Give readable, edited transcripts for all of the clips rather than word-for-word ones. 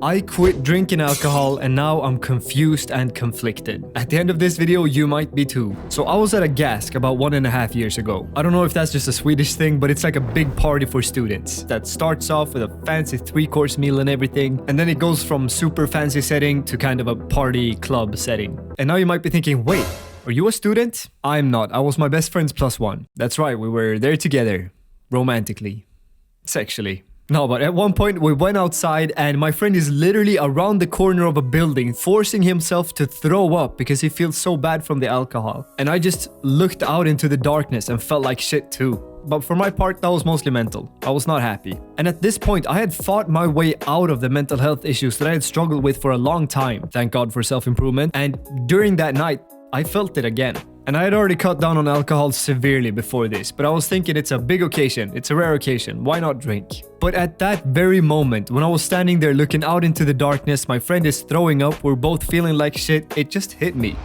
I quit drinking alcohol and now I'm confused and conflicted. At the end of this video, you might be too. So I was at a GASK about 1.5 years ago. I don't know if that's just a Swedish thing, but it's like a big party for students that starts off with a fancy 3-course meal and everything. And then it goes from super fancy setting to kind of a party club setting. And now you might be thinking, wait, are you a student? I'm not. I was my best friend's +1. That's right, we were there together. Romantically. Sexually. No, but at one point we went outside and my friend is literally around the corner of a building forcing himself to throw up because he feels so bad from the alcohol. And I just looked out into the darkness and felt like shit too. But for my part, that was mostly mental. I was not happy. And at this point, I had fought my way out of the mental health issues that I had struggled with for a long time. Thank God for self-improvement. And during that night, I felt it again. And I had already cut down on alcohol severely before this, but I was thinking it's a big occasion, it's a rare occasion, why not drink? But at that very moment, when I was standing there looking out into the darkness, my friend is throwing up, we're both feeling like shit, it just hit me.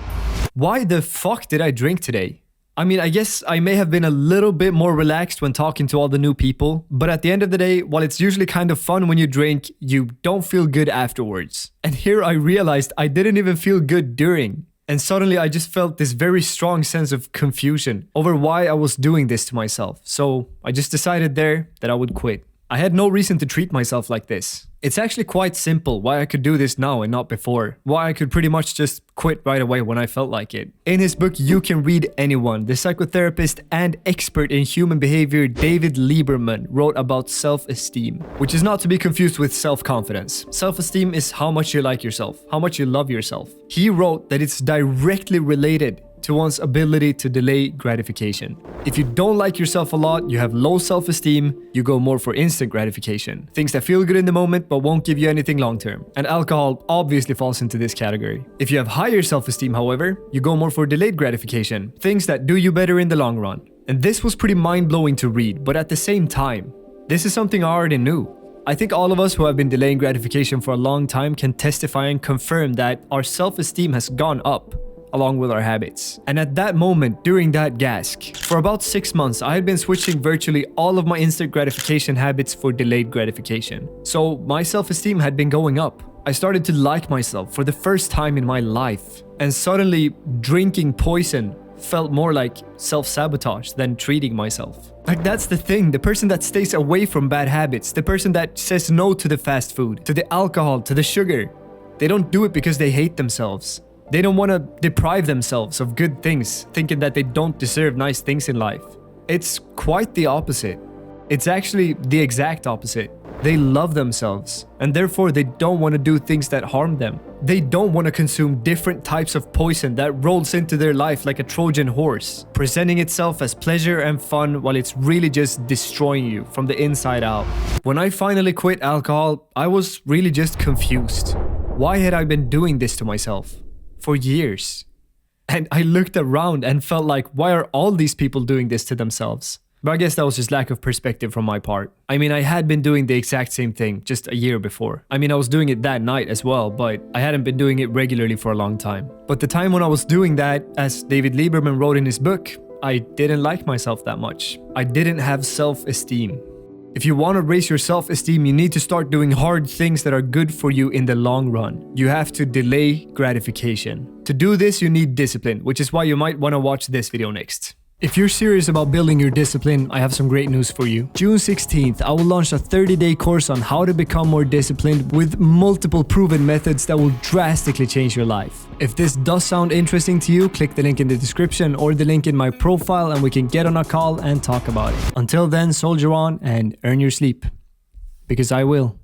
Why the fuck did I drink today? I mean, I guess I may have been a little bit more relaxed when talking to all the new people, but at the end of the day, while it's usually kind of fun when you drink, you don't feel good afterwards. And here I realized I didn't even feel good during. And suddenly I just felt this very strong sense of confusion over why I was doing this to myself. So I just decided there that I would quit. I had no reason to treat myself like this. It's actually quite simple why I could do this now and not before. Why I could pretty much just quit right away when I felt like it. In his book You Can Read Anyone, the psychotherapist and expert in human behavior David Lieberman wrote about self-esteem, which is not to be confused with self-confidence. Self-esteem is how much you like yourself, how much you love yourself. He wrote that it's directly related to one's ability to delay gratification. If you don't like yourself a lot, you have low self-esteem, you go more for instant gratification. Things that feel good in the moment but won't give you anything long-term. And alcohol obviously falls into this category. If you have higher self-esteem, however, you go more for delayed gratification. Things that do you better in the long run. And this was pretty mind-blowing to read, but at the same time, this is something I already knew. I think all of us who have been delaying gratification for a long time can testify and confirm that our self-esteem has gone up along with our habits. And at that moment, during that GASK, for about 6 months, I had been switching virtually all of my instant gratification habits for delayed gratification. So my self-esteem had been going up. I started to like myself for the first time in my life. And suddenly, drinking poison felt more like self-sabotage than treating myself. Like, that's the thing, the person that stays away from bad habits, the person that says no to the fast food, to the alcohol, to the sugar, they don't do it because they hate themselves. They don't want to deprive themselves of good things, thinking that they don't deserve nice things in life. It's quite the opposite. It's actually the exact opposite. They love themselves, and therefore they don't want to do things that harm them. They don't want to consume different types of poison that rolls into their life like a Trojan horse, presenting itself as pleasure and fun while it's really just destroying you from the inside out. When I finally quit alcohol, I was really just confused. Why had I been doing this to myself? For years. And I looked around and felt like, why are all these people doing this to themselves? But I guess that was just lack of perspective from my part. I mean, I had been doing the exact same thing just a year before. I mean, I was doing it that night as well, but I hadn't been doing it regularly for a long time. But the time when I was doing that, as David Lieberman wrote in his book, I didn't like myself that much. I didn't have self-esteem. If you want to raise your self-esteem, you need to start doing hard things that are good for you in the long run. You have to delay gratification. To do this, you need discipline, which is why you might want to watch this video next. If you're serious about building your discipline, I have some great news for you. June 16th, I will launch a 30-day course on how to become more disciplined with multiple proven methods that will drastically change your life. If this does sound interesting to you, click the link in the description or the link in my profile and we can get on a call and talk about it. Until then, soldier on and earn your sleep. Because I will.